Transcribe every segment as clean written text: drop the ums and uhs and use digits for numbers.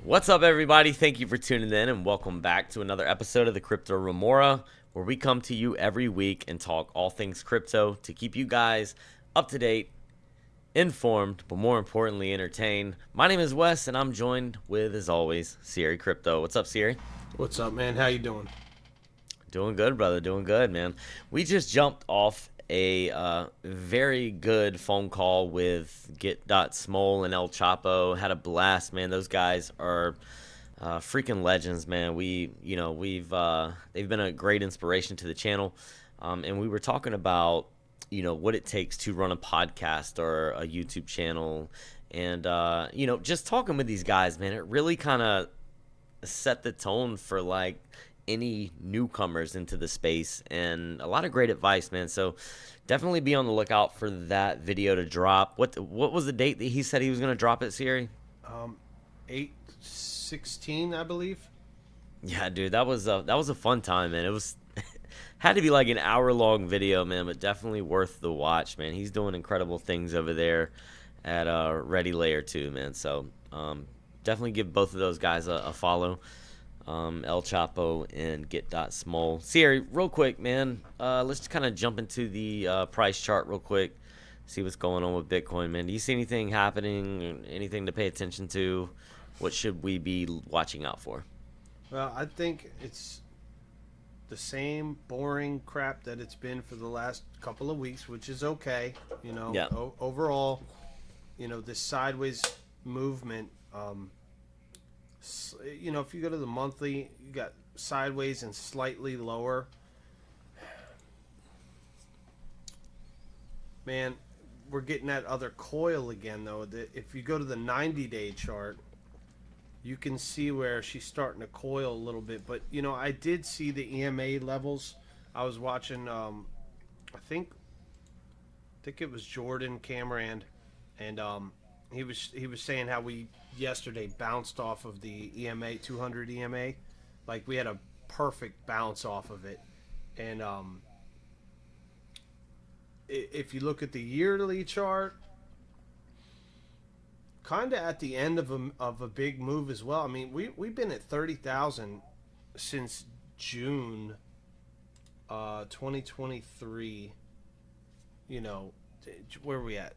What's up, everybody? Thank you for tuning in and welcome back to another episode of the Crypto Remora, where we come to you every week and talk all things crypto to keep you guys up to date, informed, but more importantly, entertained. My name is Wes, and I'm joined with, as always, Siri Crypto. What's up, Siri? What's up, man? How you doing? Doing good, brother. Doing good, man. We just jumped off a very good phone call with git.smol and El Chapo. Had a blast, man. Those guys are freaking legends, man. They've been a great inspiration to the channel, and we were talking about what it takes to run a podcast or a YouTube channel, and just talking with these guys, man. It really kind of set the tone for like any newcomers into the space, and a lot of great advice, man. So definitely be on the lookout for that video to drop. What was the date that he said he was going to drop it, Siri? 8/16, I believe. Yeah, dude, that was a fun time, man. It was had to be like an hour long video, man, but definitely worth the watch, man. He's doing incredible things over there at Ready Layer 2, man. So definitely give both of those guys a follow. El Chapo and Git.smol. Siri, real quick, man. Let's just kind of jump into the price chart real quick. See what's going on with Bitcoin, man. Do you see anything happening? Anything to pay attention to? What should we be watching out for? Well, I think it's the same boring crap that it's been for the last couple of weeks, which is okay. Yeah. Overall, this sideways movement. If you go to the monthly, you got sideways and slightly lower. Man, we're getting that other coil again, though. If you go to the 90-day chart, you can see where she's starting to coil a little bit. But, I did see the EMA levels. I was watching, I think it was Jordan Cameron, and he was saying how we yesterday bounced off of the EMA 200 EMA, like we had a perfect bounce off of it. And if you look at the yearly chart, kind of at the end of a big move as well. I mean, we've been at 30,000 since June 2023. Where are we at?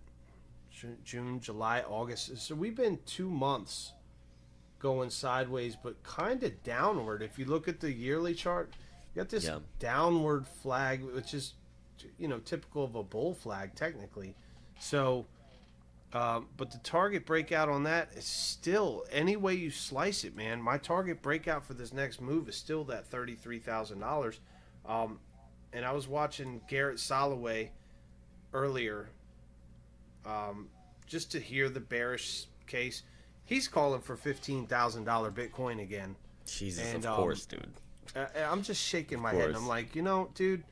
June, July, August. So we've been 2 months going sideways, but kind of downward. If you look at the yearly chart, you got this downward flag, which is, typical of a bull flag technically. So, but the target breakout on that is still, any way you slice it, man, my target breakout for this next move is still that $33,000. And I was watching Garrett Soloway earlier, just to hear the bearish case. He's calling for $15,000 Bitcoin again. Jesus, and, of course, dude. I'm just shaking my head. And I'm like, dude,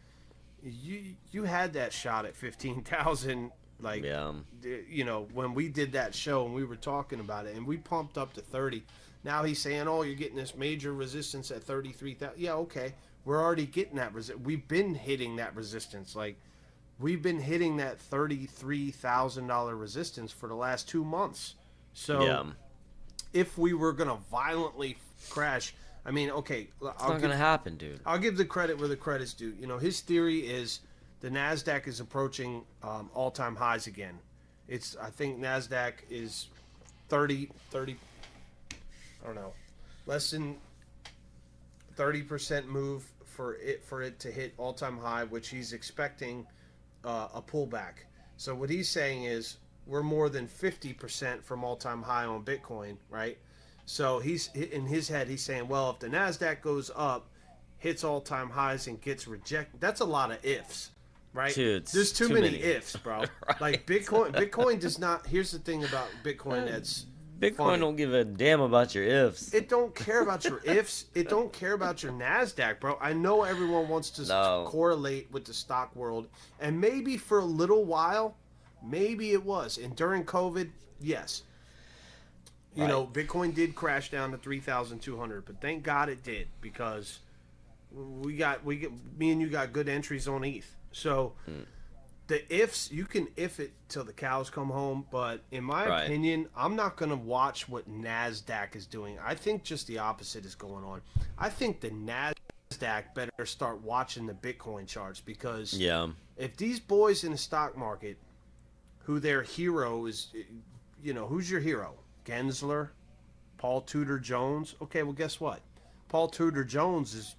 you had that shot at 15,000. Like, when we did that show and we were talking about it, and we pumped up to 30. Now he's saying, oh, you're getting this major resistance at 33,000. Yeah, okay. We're already getting that we've been hitting that resistance. Like, we've been hitting that $33,000 resistance for the last 2 months. So if we were going to violently crash, I mean, okay. It's not going to happen, dude. I'll give the credit where the credit's due. His theory is the NASDAQ is approaching all-time highs again. I think NASDAQ is 30, I don't know, less than 30% move for it to hit all-time high, which he's expecting a pullback. So what he's saying is we're more than 50% from all-time high on Bitcoin, right? So he's in his head, he's saying, well, if the NASDAQ goes up, hits all-time highs, and gets rejected, that's a lot of ifs, right? Dude, there's too many ifs, bro. Right. Like Bitcoin does not. Here's the thing about Bitcoin that's Bitcoin funny. Don't give a damn about your ifs. It don't care about your ifs. It don't care about your NASDAQ, bro. I know everyone wants to correlate with the stock world, and maybe for a little while, maybe it was. And during COVID, yes. Bitcoin did crash down to 3,200, but thank God it did, because me and you got good entries on ETH. So the ifs, you can if it till the cows come home, but in my Right. opinion, I'm not going to watch what NASDAQ is doing. I think just the opposite is going on. I think the NASDAQ better start watching the Bitcoin charts, because Yeah. if these boys in the stock market, who their hero is, who's your hero? Gensler, Paul Tudor Jones. Okay, well, guess what? Paul Tudor Jones has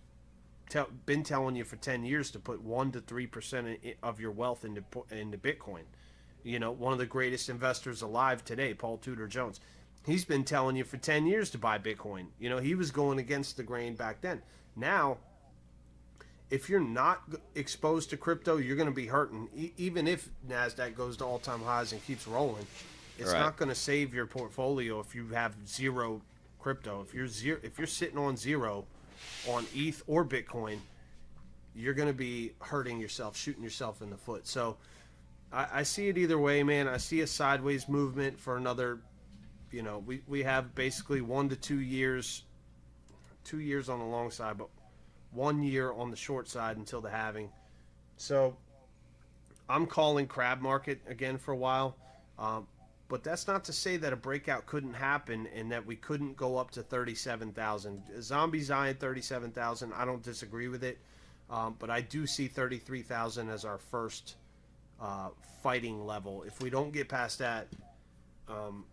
been telling you for 10 years to put 1 to 3% of your wealth into Bitcoin. One of the greatest investors alive today, Paul Tudor Jones. He's been telling you for 10 years to buy Bitcoin. He was going against the grain back then. Now, if you're not exposed to crypto, you're going to be hurting. Even if NASDAQ goes to all-time highs and keeps rolling, it's Right. not going to save your portfolio if you have zero crypto. If you're sitting on zero on ETH or Bitcoin, you're going to be hurting yourself, shooting yourself in the foot. So I see it either way, man. I see a sideways movement for another. We have basically 1 to 2 years, 2 years on the long side, but 1 year on the short side until the halving. So I'm calling crab market again for a while. Um, but that's not to say that a breakout couldn't happen and that we couldn't go up to 37,000. Zombie Zion 37,000. I don't disagree with it. But I do see 33,000 as our first fighting level. If we don't get past that, um,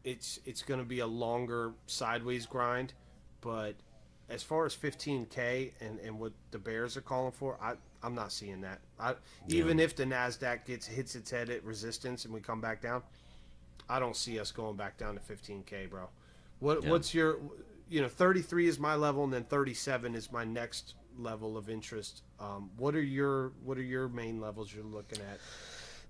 it's going to be a longer sideways grind. But as far as 15K and what the Bears are calling for, I'm not seeing that. Yeah. Even if the Nasdaq hits its head at resistance and we come back down, I don't see us going back down to 15K, bro. Yeah. What's your 33 is my level, and then 37 is my next level of interest. What are your main levels you're looking at?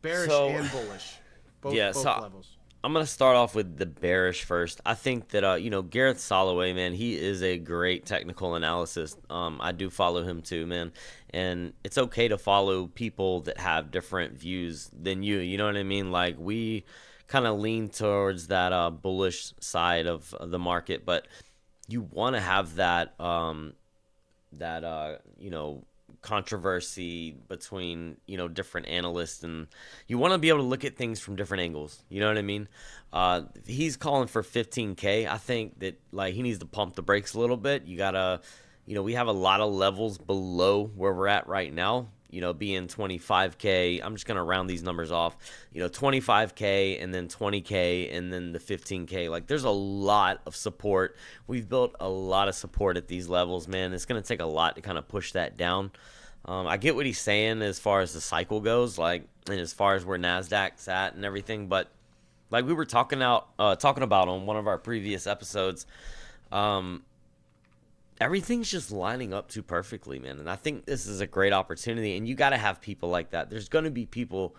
Bearish So and bullish, both yeah. both levels. I'm gonna start off with the bearish first. I think that Gareth Soloway, man, he is a great technical analysis. I do follow him too, man, and it's okay to follow people that have different views than you. You know what I mean? Like we kind of lean towards that bullish side of the market, but you want to have that controversy between different analysts, and you want to be able to look at things from different angles. You know what I mean? He's calling for 15K. I think that like he needs to pump the brakes a little bit. You gotta, we have a lot of levels below where we're at right now. Being 25K. I'm just gonna round these numbers off. 25K and then 20K and then the 15K. Like there's a lot of support. We've built a lot of support at these levels, man. It's gonna take a lot to kind of push that down. I get what he's saying as far as the cycle goes, like, and as far as where Nasdaq's at and everything, but like we were talking about on one of our previous episodes, um, everything's just lining up too perfectly, man. And I think this is a great opportunity, and you got to have people like that. There's going to be people,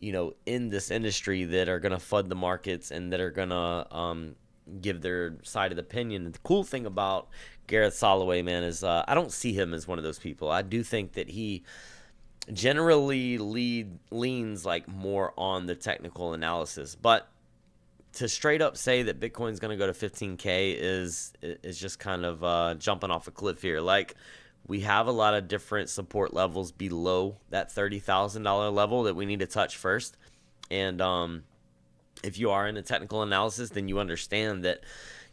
in this industry that are going to FUD the markets and that are going to give their side of the opinion. And the cool thing about Gareth Soloway, man, is I don't see him as one of those people. I do think that he generally leans like more on the technical analysis, but to straight up say that Bitcoin's going to go to 15K is just kind of jumping off a cliff here. Like we have a lot of different support levels below that $30,000 level that we need to touch first. And if you are in a technical analysis, then you understand that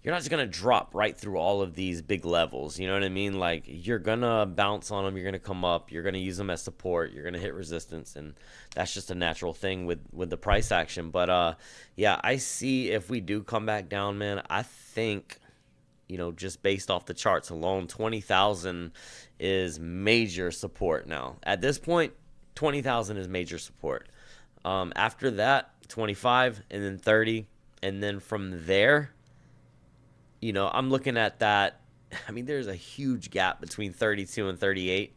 you're not just going to drop right through all of these big levels. You know what I mean? Like you're going to bounce on them. You're going to come up. You're going to use them as support. You're going to hit resistance. And that's just a natural thing with the price action. But yeah, I see if we do come back down, man, I think, just based off the charts alone, 20,000 is major support now. At this point, 20,000 is major support. After that, 25 and then 30. And then from there, I'm looking at that. I mean, there's a huge gap between 32 and 38.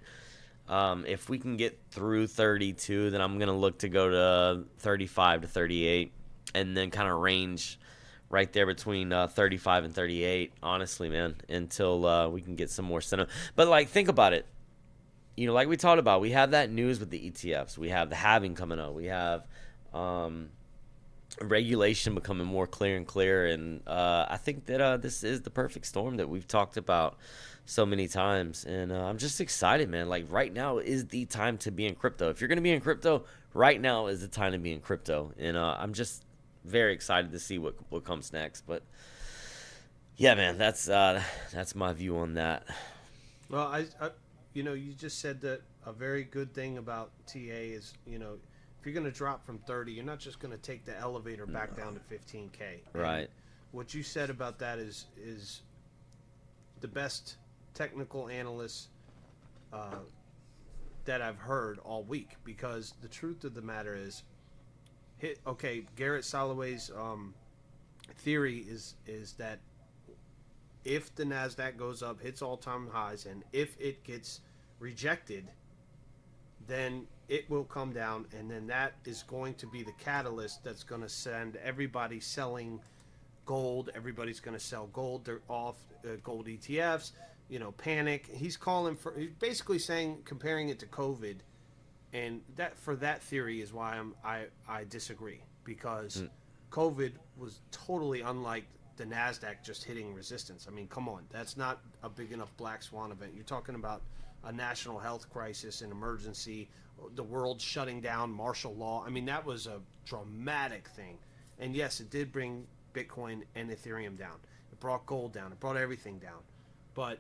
If we can get through 32, then I'm going to look to go to 35 to 38 and then kind of range right there between 35 and 38, honestly, man, until we can get some more sentiment. But, like, think about it. Like we talked about, we have that news with the ETFs. We have the halving coming up. We have regulation becoming more clear and clear, and I think that this is the perfect storm that we've talked about so many times, and I'm just excited, man. Like right now is the time to be in crypto. If you're gonna be in crypto, right now is the time to be in crypto, and I'm just very excited to see what comes next. But yeah, man, that's my view on that. Well, you just said that a very good thing about TA is, if you're going to drop from 30, you're not just going to take the elevator back down to 15K. And Right. what you said about that is the best technical analyst uh, that I've heard all week. Because the truth of the matter is, Garrett Soloway's theory is that if the Nasdaq goes up, hits all-time highs, and if it gets rejected, then it will come down, and then that is going to be the catalyst that's going to send everybody selling gold. Everybody's going to sell gold. They're off gold ETFs. Panic. He's basically saying, comparing it to COVID, and that for that theory is why I disagree, because Mm. COVID was totally unlike the Nasdaq just hitting resistance. I mean, come on, that's not a big enough black swan event. You're talking about a national health crisis, an emergency, the world shutting down, martial law. I mean, that was a dramatic thing. And yes, it did bring Bitcoin and Ethereum down. It brought gold down. It brought everything down. But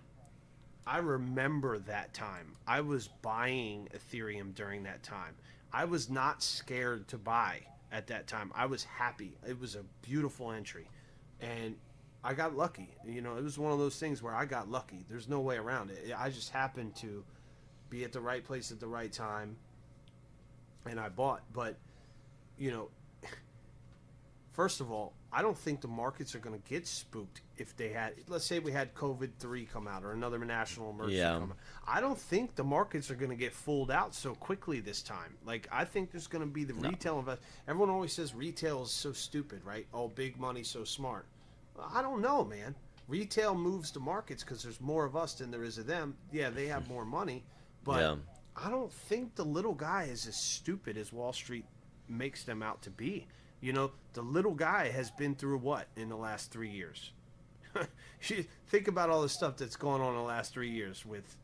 I remember that time. I was buying Ethereum during that time. I was not scared to buy at that time. I was happy. It was a beautiful entry. And I got lucky. It was one of those things where I got lucky. There's no way around it. I just happened to be at the right place at the right time, and I bought. But, you know, first of all, I don't think the markets are going to get spooked if they had, let's say we had COVID 3 come out or another national emergency Yeah. come out. I don't think the markets are going to get fooled out so quickly this time. Like, I think there's going to be the No. retail invest. Everyone always says retail is so stupid, right? Oh, big money, so smart. I don't know, man. Retail moves the markets because there's more of us than there is of them. Yeah, they have more money, but Yeah. I don't think the little guy is as stupid as Wall Street makes them out to be. The little guy has been through what in the last 3 years? Think about all the stuff that's going on in the last 3 years with,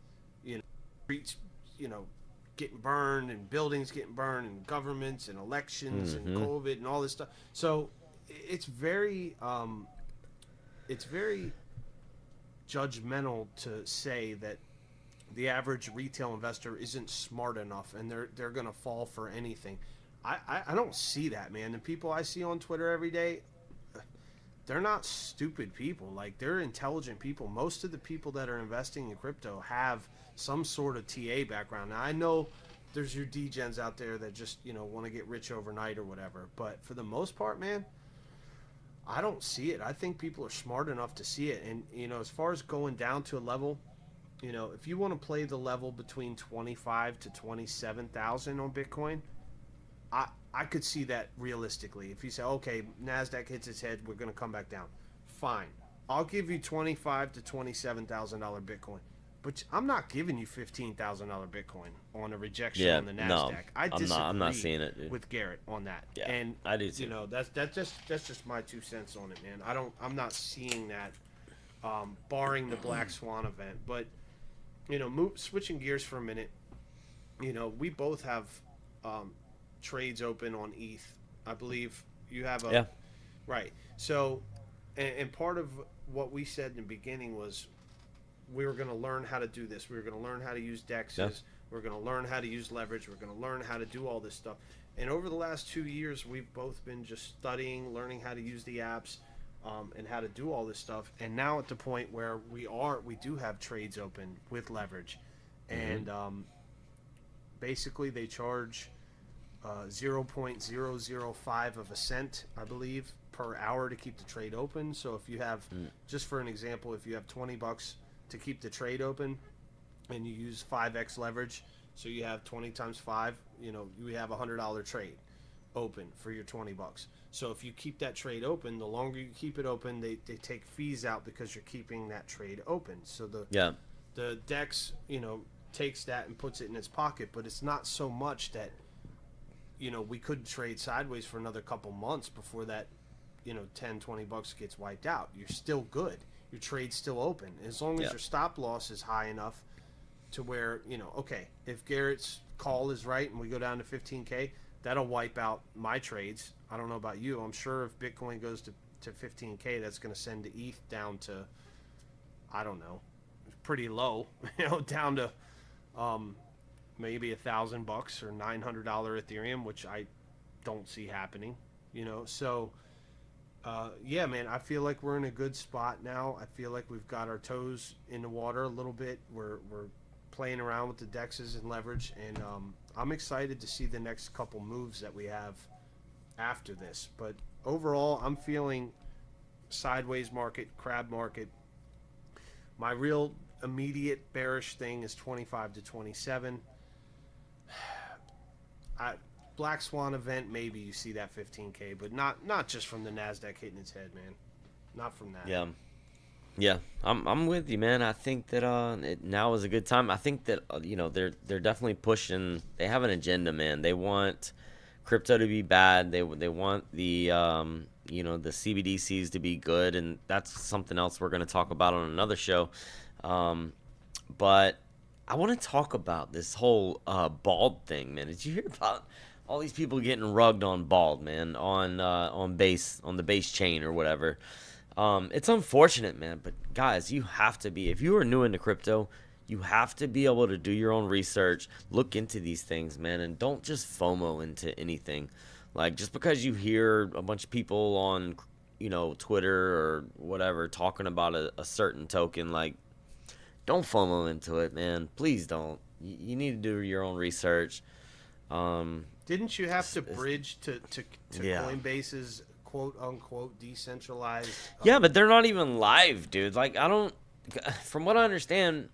streets, you know, getting burned and buildings getting burned and governments and elections and Mm-hmm. COVID and all this stuff. So it's very judgmental to say that the average retail investor isn't smart enough and they're gonna fall for anything. I don't see that, man. The people I see on Twitter every day, they're not stupid people. Like, they're intelligent people. Most of the people that are investing in crypto have some sort of TA background. Now, I know there's your degens out there that just want to get rich overnight or whatever, but for the most part, man, I don't see it. I think people are smart enough to see it. And as far as going down to a level, if you want to play the level between 25 to 27,000 on Bitcoin, I could see that realistically. If you say, okay, Nasdaq hits its head, we're going to come back down. Fine, I'll give you $25,000 to $27,000 Bitcoin, but I'm not giving you $15,000 Bitcoin on a rejection Yeah. on the No. Nasdaq. I I'm not disagree seeing it, dude. with Garrett on that, Yeah. and I do too. that's just my 2 cents on it, man. I'm not seeing that, barring the Black Swan event. But switching gears for a minute, we both have um, trades open on ETH. I believe you have a Yeah. right. So, and part of what we said in the beginning was we were going to learn how to do this. We were going to learn how to use Yeah. dexes. We are going to learn how to use leverage. We're going to learn how to do all this stuff. And over the last 2 years, we've both been just studying, learning how to use the apps, and how to do all this stuff. And now at the point where we do have trades open with leverage, Mm-hmm. and basically they charge 0.005 of a cent, I believe, per hour to keep the trade open. So if you have, Mm. just for an example, if you have $20 to keep the trade open, and you use 5x leverage, so you have 20 times 5, you have $100 trade open for your $20. So if you keep that trade open, the longer you keep it open, they take fees out because you're keeping that trade open. So Yeah. the dex takes that and puts it in its pocket, but it's not so much that we could trade sideways for another couple months before that, 10-20 bucks gets wiped out. You're still good. Your trade's still open. As long as Yeah. your stop loss is high enough to where, okay, if Garrett's call is right and we go down to 15K, that'll wipe out my trades. I don't know about you. I'm sure if Bitcoin goes to 15K, that's going to send the ETH down to, I don't know, pretty low, down to maybe $1,000 or $900 Ethereum, which I don't see happening. So yeah, man, I feel like we're in a good spot now. I feel like we've got our toes in the water a little bit. We're playing around with the dexes and leverage, and I'm excited to see the next couple moves that we have after this. But overall, I'm feeling sideways market, crab market. My real immediate bearish thing is 25 to 27. Black Swan event, maybe you see that 15K, but not just from the Nasdaq hitting its head, man. Not from that. Yeah. Yeah, I'm with you, man. I think that now is a good time. I think that they're definitely pushing. They have an agenda, man. They want crypto to be bad. They want the the CBDCs to be good, and that's something else we're going to talk about on another show. But I want to talk about this whole bald thing, man. Did you hear about all these people getting rugged on bald, man, on the base chain or whatever? It's unfortunate, man, but guys, you have to be, if you are new into crypto, you have to be able to do your own research, look into these things, man, and don't just FOMO into anything. Like, just because you hear a bunch of people on, Twitter or whatever talking about a certain token, like, don't FOMO into it, man. Please don't. You need to do your own research. Didn't you have to bridge to Yeah. Coinbase's quote unquote decentralized? Yeah, but they're not even live, dude. Like, from what I understand,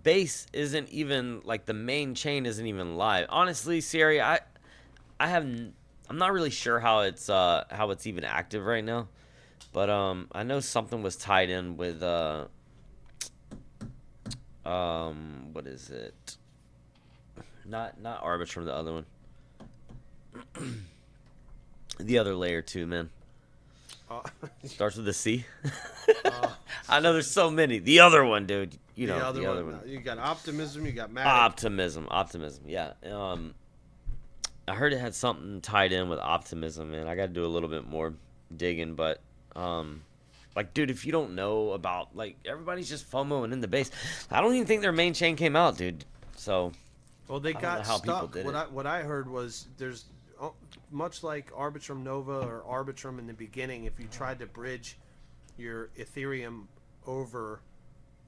Base isn't even, like, the main chain isn't even live. Honestly, Siri, I'm not really sure how it's even active right now. But I know something was tied in with what is it? Not Arbitrum, the other one. The other layer 2, man. Uh, Starts with a C. uh, I know there's so many. The other one, dude. the other one. You got Optimism. You got Matic. Optimism. Yeah. I heard it had something tied in with Optimism, man. I got to do a little bit more digging, but like, dude, if you don't know about, like, everybody's just FOMOing in the base. I don't even think their main chain came out, dude. So, well, they I don't know got how people stuck. did it. What I heard was there's much like Arbitrum Nova or Arbitrum in the beginning. If you tried to bridge your Ethereum over,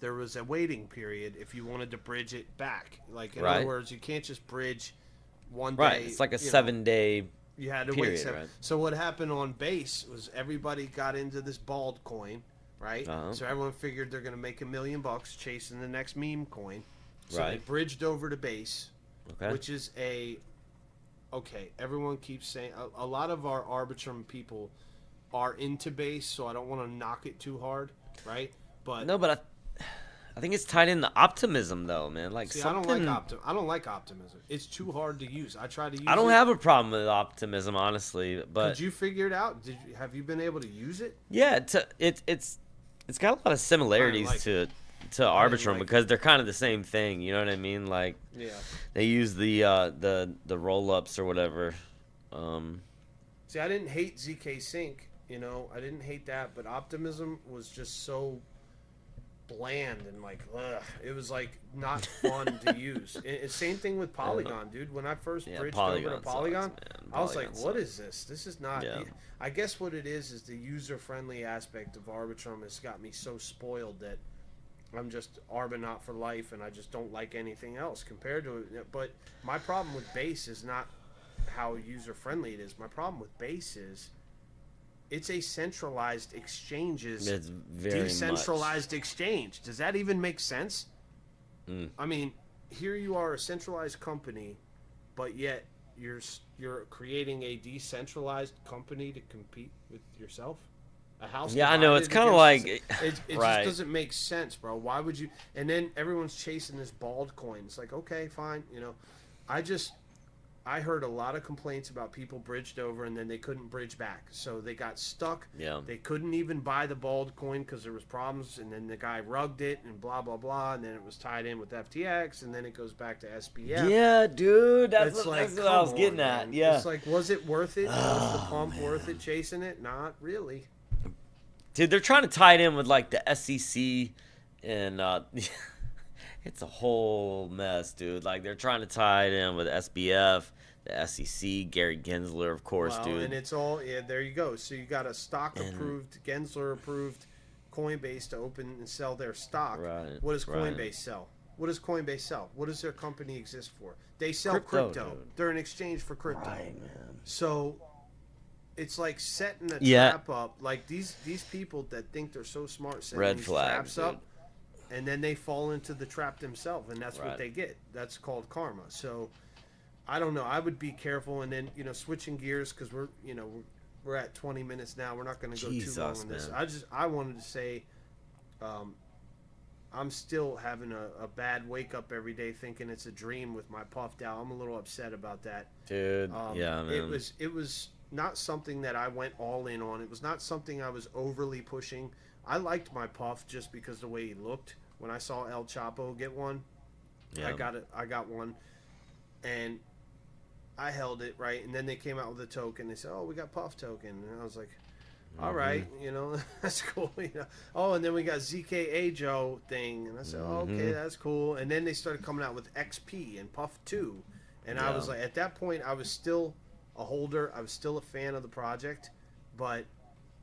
there was a waiting period if you wanted to bridge it back. Like, in Right. other words, you can't just bridge one Right. day. It's like a 7-day. You had to wait period, 7. right? So what happened on Base was everybody got into this bald coin, right? Uh-huh. So everyone figured they're going to make $1 million chasing the next meme coin. So they Right. bridged over to Base, Okay. which is okay. Everyone keeps saying a lot of our Arbitrum people are into Base, so I don't want to knock it too hard, right? But No, but I think it's tied in the Optimism, though, man. Like, see, something. I don't like Optimism. It's too hard to use. I try to use it. I don't have a problem with Optimism, honestly, but Could you figure it out? Have you been able to use it? yeah, it's got a lot of similarities like to I didn't Arbitrum like because they're kind of the same thing. You know what I mean? Like, Yeah. they use the roll ups or whatever. See, I didn't hate ZK Sync. I didn't hate that, but Optimism was just so bland and like, ugh. It was like not fun to use. Same thing with Polygon, dude. When I first Yeah, bridged over to Polygon Polygon, sucks, man. I was like, Polygon what sucks. is this? This is not. Yeah. I guess what it is the user-friendly aspect of Arbitrum has got me so spoiled that I'm just Arbinaut for life, and I just don't like anything else compared to it. But my problem with Base is not how user-friendly it is. My problem with Base is it's a centralized exchange's It's very decentralized exchange. Does that even make sense? Mm. I mean, here you are, a centralized company, but yet you're creating a decentralized company to compete with yourself. A house. Yeah, I know. It's divided kind of against like it right. just doesn't make sense, bro. Why would you? And then everyone's chasing this bald coin. It's like, okay, fine. I heard a lot of complaints about people bridged over and then they couldn't bridge back. So they got stuck. Yeah. They couldn't even buy the bald coin because there was problems. And then the guy rugged it and blah, blah, blah. And then it was tied in with FTX. And then it goes back to SPF. Yeah, dude. It's like, That's what I was come getting on, at. man. Yeah. It's like, was it worth it? Was the Oh, pump worth man. it chasing it? Not really. Dude, they're trying to tie it in with like the SEC and it's a whole mess, dude. Like they're trying to tie it in with SBF, the SEC, Gary Gensler, of course, Well, dude. and it's all, yeah, there you go. So you got a stock And approved, Gensler approved Coinbase to open and sell their stock. right, What does right. Coinbase sell? What does Coinbase sell? What does their company exist for? They sell Crypto, crypto. dude. They're an exchange for crypto. Right, man. So it's like setting a Yeah. trap up. Like these people that think they're so smart setting Red these flag, traps dude. up, and then they fall into the trap themselves, and that's what Right. they get. That's called karma. So I don't know. I would be careful, and then switching gears because we're at 20 minutes now. We're not going to go too long Jesus, on this. man. I wanted to say, I'm still having a bad wake up every day, thinking it's a dream with my puff DAO. I'm a little upset about that. Dude, yeah, man. It was not something that I went all in on. It was not something I was overly pushing. I liked my puff just because the way he looked. When I saw El Chapo get one, Yeah. I got one, and I held it right. And then they came out with a token. They said, "Oh, we got puff token," and I was like, all right, that's cool. Oh, and then we got ZKA Joe thing, and I said, oh, okay, that's cool. And then they started coming out with XP and Puff 2, and I was like, at that point, I was still a holder. I was still a fan of the project, but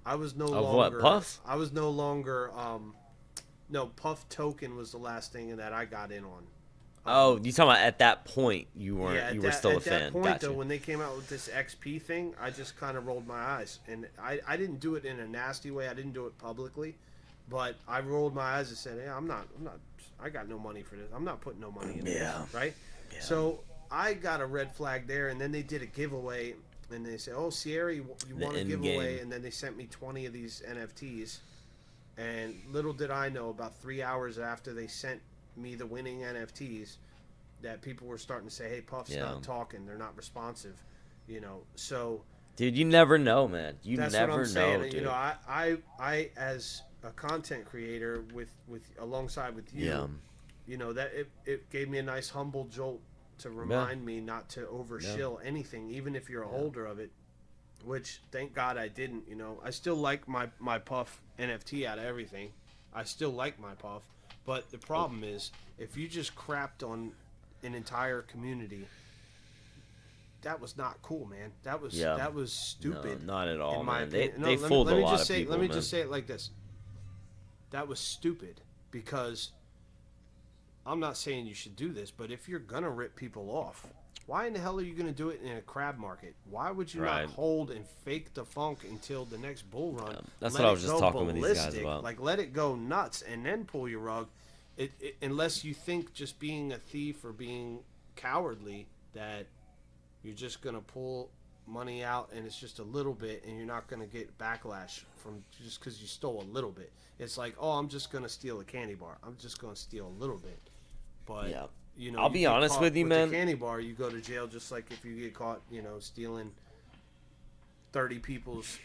I was no Of longer. what, Puff? I was no longer. No, Puff token was the last thing that I got in on. Oh, you talking about at that point you weren't Yeah, you were still a at fan. that point, Gotcha. though, when they came out with this XP thing, I just kind of rolled my eyes, and I didn't do it in a nasty way. I didn't do it publicly, but I rolled my eyes and said, "Hey, I'm not. I got no money for this. I'm not putting no money in this." Right. Yeah. So I got a red flag there, and then they did a giveaway, and they said, "Oh, Sierra, you want a end giveaway?" game. And then they sent me 20 of these NFTs, and little did I know, about 3 hours after they sent me the winning NFTs, that people were starting to say, "Hey, Puff's not talking; they're not responsive," So, Dude, you never know, man. You that's never what I'm saying. know, dude. I as a content creator with alongside with you, that it gave me a nice humble jolt to remind me not to overshill anything, even if you're a holder of it. Which, thank God, I didn't. I still like my Puff NFT out of everything. I still like my Puff, but the problem is if you just crapped on an entire community, that was not cool, man. That was stupid. No, not at all, in my man. opinion. They fooled a lot of say, people, Let me man. just say it like this. That was stupid, because I'm not saying you should do this, but if you're gonna rip people off, why in the hell are you gonna do it in a crab market? Why would you not hold and fake the funk until the next bull run? That's what I was just talking with these guys about. Like, let it go nuts and then pull your rug. Unless you think just being a thief or being cowardly that you're just gonna pull money out and it's just a little bit and you're not gonna get backlash from just because you stole a little bit. It's like, oh, I'm just gonna steal a candy bar. I'm just gonna steal a little bit. But I'll be honest with you, man. The candy bar, you go to jail just like if you get caught, stealing 30 people's,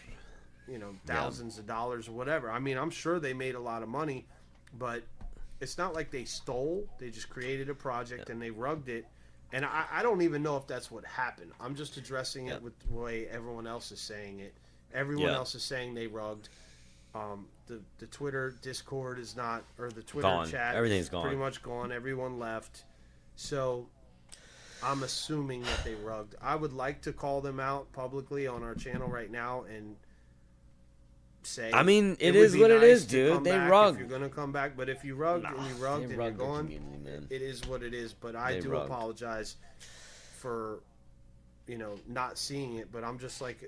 thousands of dollars or whatever. I mean, I'm sure they made a lot of money, but it's not like they stole. They just created a project and they rugged it. And I don't even know if that's what happened. I'm just addressing it with the way everyone else is saying it. Everyone else is saying they rugged. The Twitter Discord is not, or the Twitter gone. chat Everything's is gone. pretty much gone. Everyone left. So I'm assuming that they rugged. I would like to call them out publicly on our channel right now and say, I mean, it would is be what it nice is, to dude. come They back rugged. if you're going to come back. But if you rugged and you rugged and you're rugged the gone, community, man. it is what it is. But I do apologize for not seeing it. But I'm just like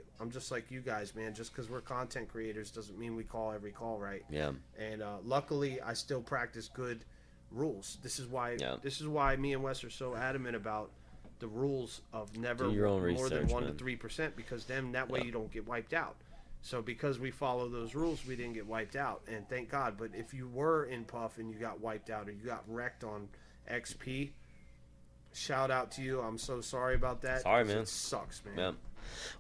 you guys, man. Just because we're content creators doesn't mean we call every call right. Yeah. And luckily, I still practice good rules. This is why me and Wes are so adamant about the rules of never Do your own more than research, 1 man. to 3%, because then that way you don't get wiped out. So because we follow those rules, we didn't get wiped out, and thank God. But if you were in Puff and you got wiped out or you got wrecked on XP, shout out to you. I'm so sorry about that Sorry, because man. it sucks, man. Yeah.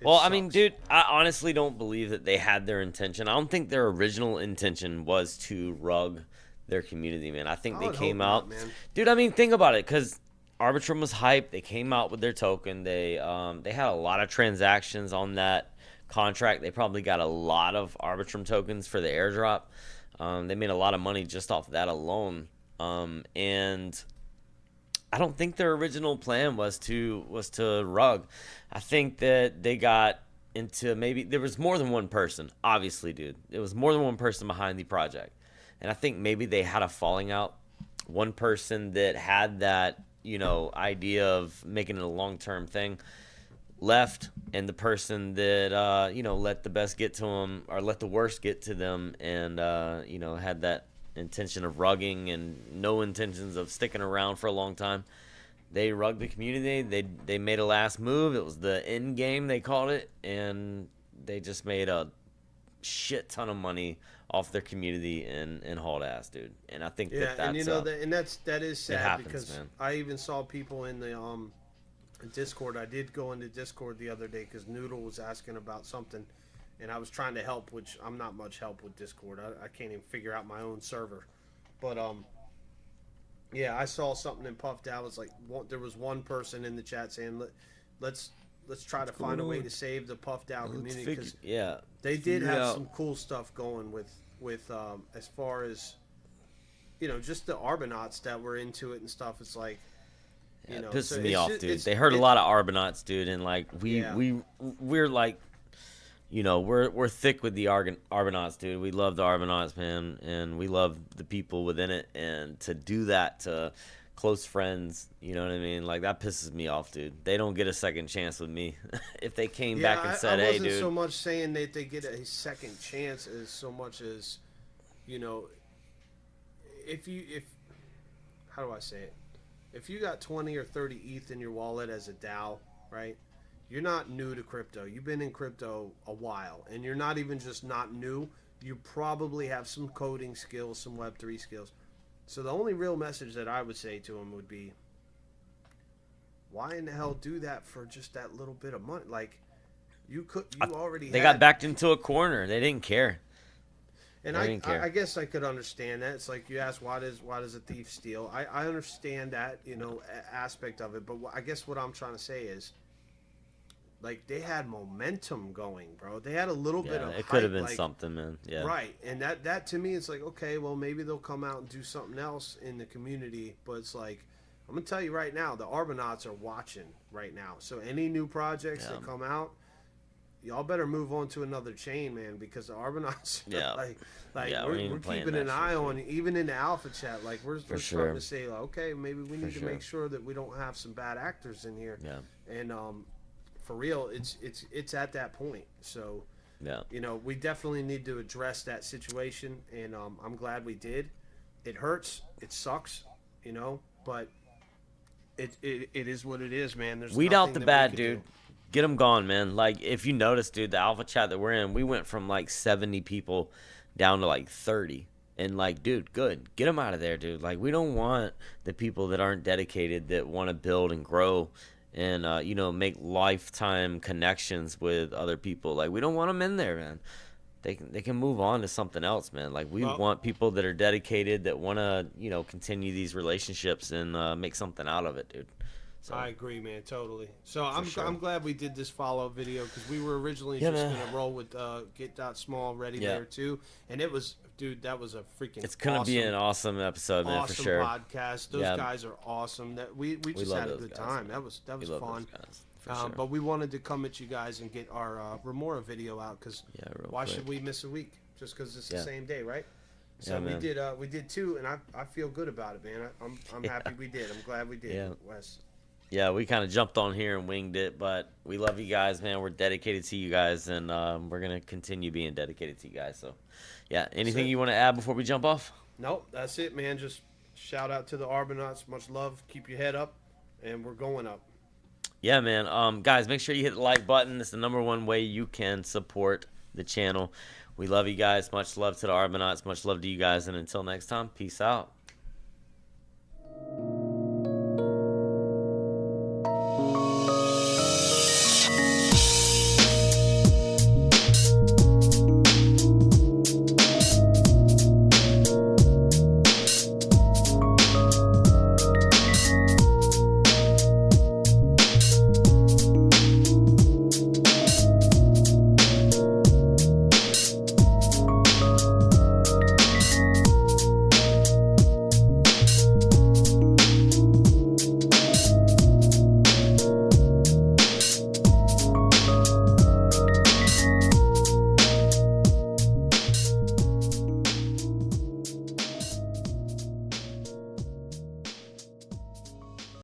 It Well, I mean, sucks. dude, I honestly don't believe that they had their intention. I don't think their original intention was to rug their community, man. I think I they would hope came not, out, man. dude. I mean, think about it, because Arbitrum was hyped. They came out with their token. They had a lot of transactions on that contract. They probably got a lot of Arbitrum tokens for the airdrop. They made a lot of money just off that alone. And I don't think their original plan was to rug. I think that they got into, maybe there was more than one person. Obviously, dude, it was more than one person behind the project, and I think maybe they had a falling out. One person that had that idea of making it a long term thing left, and the person that let the best get to them, or let the worst get to them, and had that intention of rugging and no intentions of sticking around for a long time. They rugged the community. They made a last move. It was the end game, they called it, and they just made a shit ton of money off their community and hauled ass, dude. And I think Yeah, that and you that's know that, and that is it sad happens, because man. I even saw people in the Discord. I did go into Discord the other day because Noodle was asking about something, and I was trying to help, which I'm not much help with Discord. I can't even figure out my own server, but yeah, I saw something in Puff DAO. Was like there was one person in the chat saying let's let's try to What's find going a way on? to save the Puff DAO Let's community figure, because yeah, they did figure it have out. some cool stuff going with as far as just the Arbonauts that were into it and stuff. It's like Yeah, it so pisses me it's off, just dude. They heard a it's lot of Arbonauts, dude, and like yeah. we're like, we're thick with the Arbonauts, dude. We love the Arbonauts, man, and we love the people within it. And to do that to close friends, you know what I mean? Like, that pisses me off, dude. They don't get a second chance with me. If they came Yeah, back and I said, "Hey, wasn't dude, so much saying that they get a second chance as so much as, you know, if how do I say it? If you got 20 or 30 ETH in your wallet as a DAO, right? You're not new to crypto. You've been in crypto a while, and you're not even just not new. You probably have some coding skills, some Web3 skills. So the only real message that I would say to them would be, why in the hell do that for just that little bit of money? Like I, you already they got had. backed into a corner. They didn't care. And They didn't care." I guess I could understand that. It's like you ask, why does a thief steal? I understand that aspect of it, but I guess what I'm trying to say is, like, they had momentum going, bro. They had a little bit Yeah, of it could have hype, been like, something, man. Yeah, right. And that to me, it's like, okay, well, maybe they'll come out and do something else in the community. But it's like, I'm gonna tell you right now, the Arbonauts are watching right now. So any new projects yeah, that come out, y'all better move on to another chain, man, because the Arbonauts are yeah, like yeah. We ain't we're even playing keeping that an shit, eye dude. on, even in the alpha chat. Like For we're starting sure, to say, like, okay, maybe we for need to sure. make sure that we don't have some bad actors in here. Yeah, And for real, it's at that point. So yeah. we definitely need to address that situation, and I'm glad we did. It hurts, it sucks, but it is what it is, man. There's Weed out nothing the that we bad, could do. dude. Get them gone, man. Like, if you notice, dude, the alpha chat that we're in, we went from like 70 people down to like 30. And like, dude, good. Get them out of there, dude. Like, we don't want the people that aren't dedicated, that want to build and grow and make lifetime connections with other people. Like, we don't want them in there, man. They can move on to something else, man. Like, we Well, want people that are dedicated, that want to continue these relationships and make something out of it, dude. I So, agree, man, totally. So for I'm sure. glad we did this follow up video because we were originally Yeah, just man. gonna roll with git.smol ready Yeah. layer 2, and it was, dude, that was a freaking It's gonna be an awesome awesome episode, man, for awesome sure. podcast. Those Yeah, guys are awesome. That we we just love had a those good guys, time. man. That We was love those fun. guys, for sure. But we wanted to come at you guys and get our Remora video out because Yeah, real why quick. should we miss a week just because it's the Yeah, same day, right? So yeah, man. we did two, and I feel good about it, man. I'm Yeah, happy we did. I'm glad we did, yeah, Wes. yeah. We kind of jumped on here and winged it, but we love you guys, man. We're dedicated to you guys, and we're gonna continue being dedicated to you guys. So, yeah. That's Anything it. you want to add before we jump off? Nope, that's it, man. Just shout out to the Arbonauts. Much love. Keep your head up, and we're going up. Yeah, man. Guys, make sure you hit the like button. It's the number one way you can support the channel. We love you guys. Much love to the Arbonauts. Much love to you guys. And until next time, peace out.